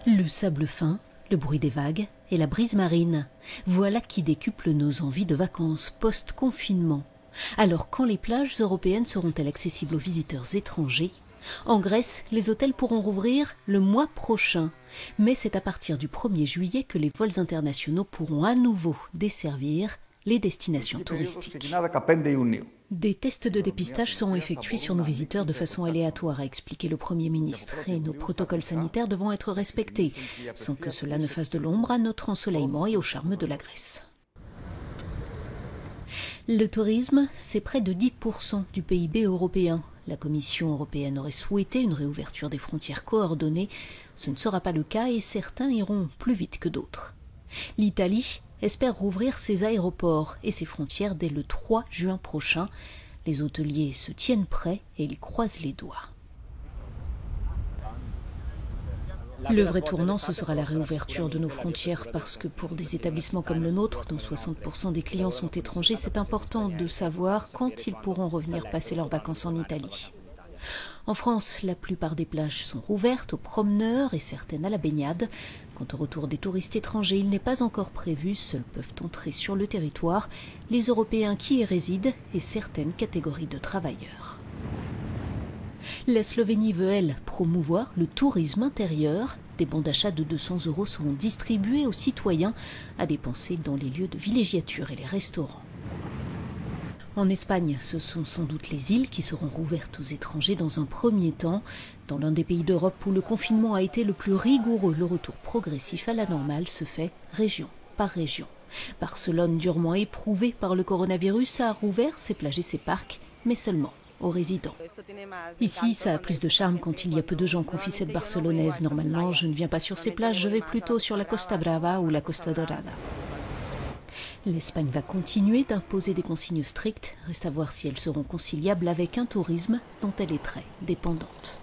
Le sable fin, le bruit des vagues et la brise marine, voilà qui décuple nos envies de vacances post-confinement. Alors quand les plages européennes seront-elles accessibles aux visiteurs étrangers ? En Grèce, les hôtels pourront rouvrir le mois prochain. Mais c'est à partir du 1er juillet que les vols internationaux pourront à nouveau desservir les destinations touristiques. Des tests de dépistage seront effectués sur nos visiteurs de façon aléatoire, a expliqué le Premier ministre, et nos protocoles sanitaires devront être respectés, sans que cela ne fasse de l'ombre à notre ensoleillement et au charme de la Grèce. Le tourisme, c'est près de 10% du PIB européen. La Commission européenne aurait souhaité une réouverture des frontières coordonnée. Ce ne sera pas le cas et certains iront plus vite que d'autres. L'Italie espère rouvrir ses aéroports et ses frontières dès le 3 juin prochain. Les hôteliers se tiennent prêts et ils croisent les doigts. Le vrai tournant, ce sera la réouverture de nos frontières parce que pour des établissements comme le nôtre, dont 60% des clients sont étrangers, c'est important de savoir quand ils pourront revenir passer leurs vacances en Italie. En France, la plupart des plages sont rouvertes aux promeneurs et certaines à la baignade. Quant au retour des touristes étrangers, il n'est pas encore prévu. Seuls peuvent entrer sur le territoire les Européens qui y résident et certaines catégories de travailleurs. La Slovénie veut, elle, promouvoir le tourisme intérieur. Des bons d'achat de 200 € seront distribués aux citoyens à dépenser dans les lieux de villégiature et les restaurants. En Espagne, ce sont sans doute les îles qui seront rouvertes aux étrangers dans un premier temps. Dans l'un des pays d'Europe où le confinement a été le plus rigoureux, le retour progressif à la normale se fait région par région. Barcelone, durement éprouvée par le coronavirus, a rouvert ses plages et ses parcs, mais seulement aux résidents. Ici, ça a plus de charme quand il y a peu de gens, confie cette Barcelonaise. Normalement, je ne viens pas sur ces plages, je vais plutôt sur la Costa Brava ou la Costa Dorada. L'Espagne va continuer d'imposer des consignes strictes. Reste à voir si elles seront conciliables avec un tourisme dont elle est très dépendante.